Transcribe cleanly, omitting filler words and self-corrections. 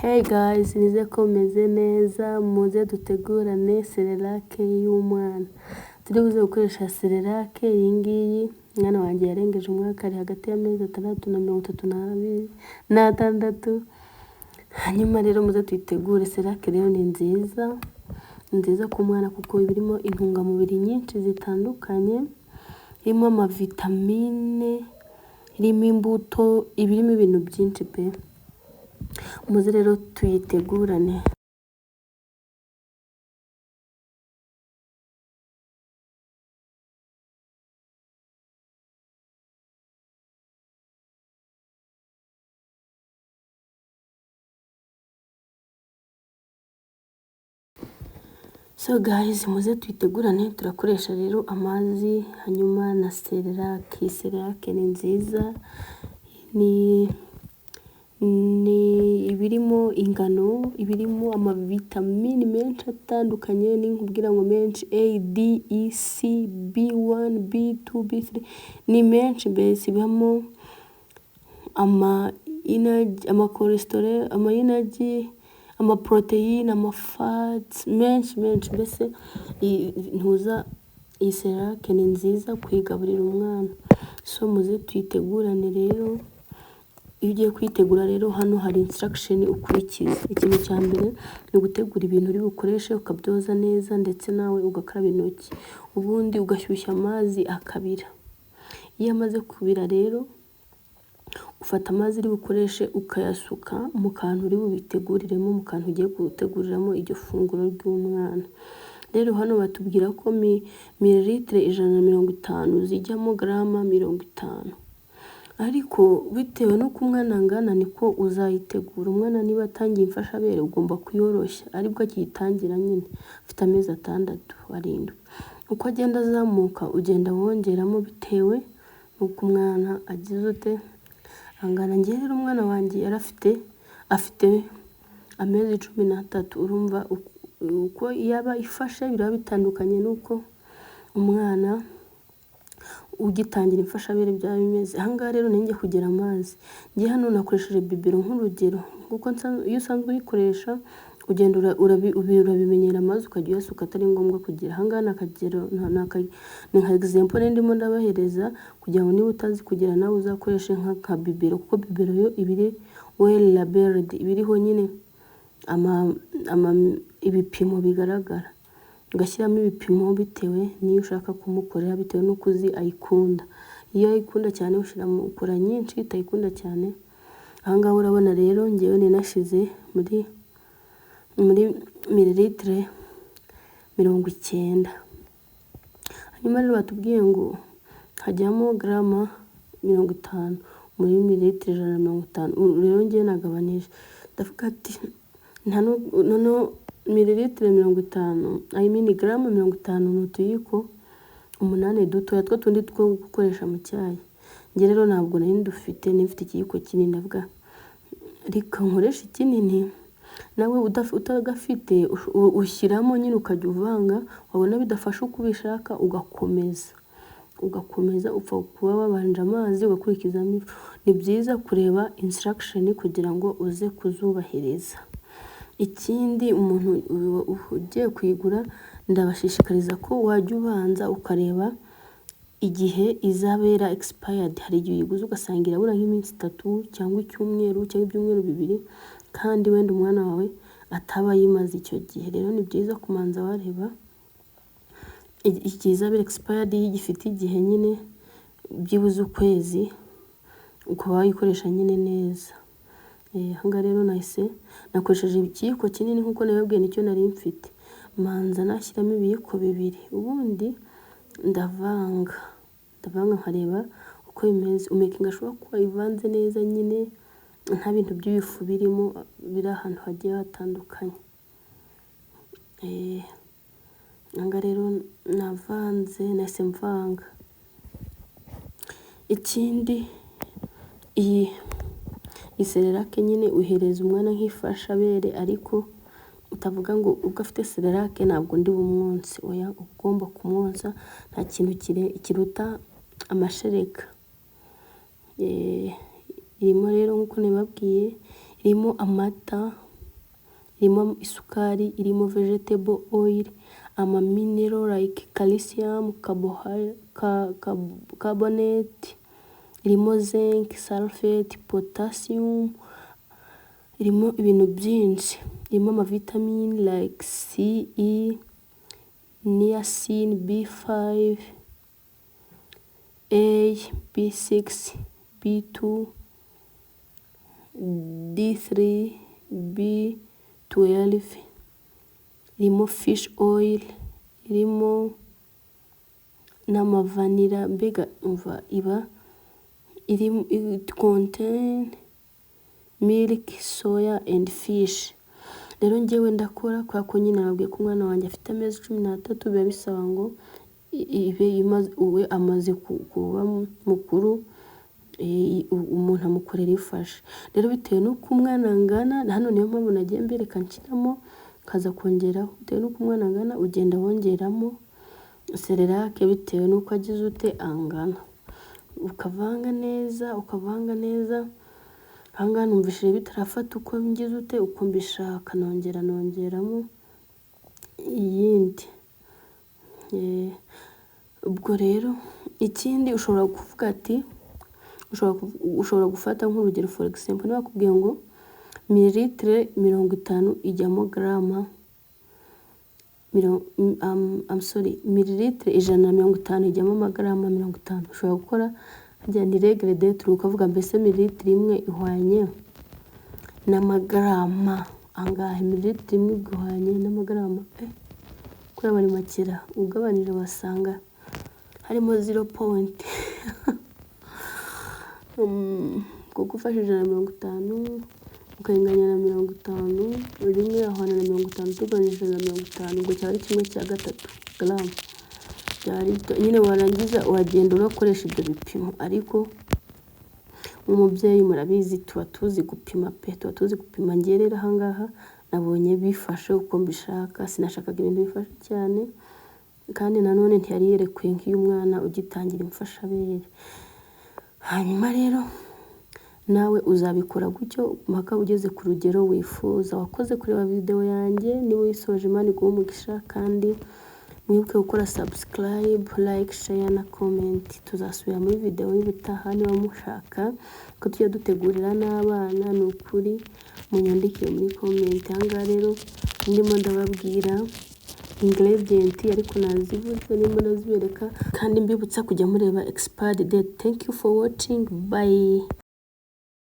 Hey guys, nize ko meze neza, muze dutegurane Cerelac y'umwana. Turi buze gukoresha Cerelac iyi ngiyi, mwana wanjye yarengeje umwaka, ari hagati y'amezi 6 na 36. Hanyuma rero muze tuyitegure. Cerelac rero ni nziza ku mwana kuko birimo intungamubiri nyinshi zitandukanye, irimo amavitamine, irimo imbuto, ibirimo ibintu byinshi pe. Muze rero tuyitegurane. So guys, muze tuyitegurane. Turakoresha rero amazi hanyuma na Cerelac. Cerelac ni nziza, ni ibirimo ingano, ibirimo amavitamini menshi atandukanye, ni nkubwira ngo menshi, A, D, E, C, B1, B2, B3, ni menshi mbese. Ibamo ama cholesterol, ama energy, ama protein, ama fats menshi mbese. Iyi Cerelac ni nziza kuyigaburira umwana. So muze tuyitegurane rero. Iyo ugiye kwitegura rero, hano hari instruction ukurikiza. Ikintu cya mbere ni gutegura ibintu uri bukoreshe, ukabyoza neza ndetse nawe ugakaraba intoki, ubundi ugashyushya amazi akabira. Iyo amaze kubira rero, ufata amazi uri bukoreshe ukayasuka mu kantu uri bubiteguriremo, mu kantu ugiye guteguriramo iryo funguro ry'umwana. Rero hano batubwira ko mililitre 150 zijyamo grama 50. Ariko bitewe nuko umwana angana niko uzayitegura. Umwana niba atangiye imfashabere ugomba kuyoroshya, aribwo akiyitangira nyine afite amezi 6, 7. Uko agenda azamuka ugenda wongeramo bitewe nuko umwana agize ute angana. Ngiye rero umwana wanjye yarafite amezi 13. Urumva uko yaba ifashe biraba bitandukanye nuko umwana ugitangira imfashabere byaba bimeze. Ahangaha rero ninjye kugira amazi. Ngiye hano nakoresheje bibero nk'urugero, kuko iyo usanzwe uyikoresha ugenda urabimenyera amazi ukajya uyasuka, atari ngombwa kugira. Ahangaha nakagero ni nka example ndimo ndabahereza kugira ngo niba utazi kugira nawe uzakoreshe nka bibero, kuko bibero yo ibiri well labeled, ibiriho nyine ibipimo bigaragara. Ugashyiramo ibipimo bitewe niyo ushaka kumukorera, bitewe nuko uzi ayikunda. Iyo ayikunda cyane ukora nyinshi, itayikunda cyane. Ahangaha urabona rero ngewe ninashize muri mililitre 90. Hanyuma rero batubwiye ngo hajyamo grama 50 muri mililitre 150. Rero ngewe nagabanije, ndavuga ati nano mililitre 50, I mean grama 50 n'utuyiko 8 dutoya two tundi two gukoresha mu cyayi. Nge rero ntabwo nari ndufite, nifite ikiyiko kinini. Ndavuga reka nkoresha ikinini, nawe utagafite ushyiramo nyine ukajya uvanga. Wabona bidafasha uko ubishaka ugakomeza upfa kuba wabanje amazi ugakurikizamo. Ni byiza kureba instruction kugira ngo uze kuzubahiriza. Ikindi umuntu ugiye kuyigura, ndabashishikariza ko wajya ubanza ukareba igihe izabera expired. Hari igihe uyiguze ugasanga irabura nk'iminsi 3 cyangwa icyumweru cyangwa ibyumweru 2, kandi wenda umwana wawe ataba yimaze icyo gihe. Rero ni byiza kumanza wareba igihe izabera expired, igifite igihe nyine byibuze ukwezi, ukaba wayikoresha nyine neza. Ahangaha rero nakoresheje ikiyiko kinini nkuko nababwiye nicyo nari mfite. Manza nashyiramo ibiyiko 2, ubundi ndavanga nkareba uko bimeze. Umakinga sure ko ivanze neza nyine, nta bintu by'ibifu birimo, biri ahantu hagiye hatandukanye. Ahangaha rero navanze nahise mvanga. Ikindi iyi Cerelac nyine uhereza umwana nk'ifashabere, ariko utavuga ngo ubwo afite Cerelac ntabwo ndi bumwonse. Oya, ugomba kumwonsa. Nta kintu kiruta amashereka. Irimo rero nkuko nababwiye, irimo amata, irimo isukari, irimo vegetable oil, mineral like calcium carbonate, irimo zinc, sulfate, potassium, irimo ibintu byinshi, irimo vitamine like C, E, niacin, B5, A, B6, B2, D3, B12, irimo fish oil, irimo n'amavanira, mbega umva it contain milk, soya and fish. Rero njyewe ndakora kwa ko nyine nabwiye ko umwana wanjye afite amezi 13 biba bisaba ngo ibe uwe amaze kuba mukuru, umuntu amukorera ifashe. Rero bitewe nuko umwana angana, hano niyo mpamvu nagiye mbereka nshyiramo kaza kongeraho, bitewe nuko umwana angana ugenda wongeramo Cerelac bitewe nuko agize ute angana, ukavanga neza. Ahangaha numvishije bitarafata uko ngize ute uko mbishaka, nongeramo iyindi. Ubwo rero ikindi ushobora kuvuga ati ushobora gufata nk'urugero, for example niba bakubwiye ngo mililitre 50 ijyamo grama mililitre 150 ijyamo amagrama 50. Ushobora gukora hajya ni regle d'etre, ukavuga mbese mililitre imwe ihwanye n'amagrama angahe, mililitre imwe ihwanye n'amagrama kuri bari makira, ugabanije wasanga harimo 0 point kuko ufashe 150 ukayinganya na 50, rimwe ahwana na 50 tuganije na 50, ngo cyari kimwe cya gatatu gram. Byari nyine warangiza wagenda urakoresha ibyo bipimo, ariko umubyeyi murabizi tuba tuzi gupima ngerera ahangaha nabonye bifashe uko mbishaka, sinashakaga ibintu bifashe cyane, kandi nanone ntiyari yerekuye nk'iy'umwana ugitangira imfashabere. Hanyuma rero nawe uzabikora gutyo mpaka ugeze ku rugero wifuza. Wakoze kureba video yanjye, niba wisoje Imana iguhe umugisha, kandi mwibuke gukora subscribe, like, share na comment. Tuzasubira muri video y'ubutaha, niba mushaka ko tujya dutegurira n'abana, ni ukuri munyandikire muri comment. Ahangaha rero ndimo ndababwira ingredient ariko nazivuze nimba nazibereka, kandi mbibutsa kujya mureba expired date. Thank you for watching, bye.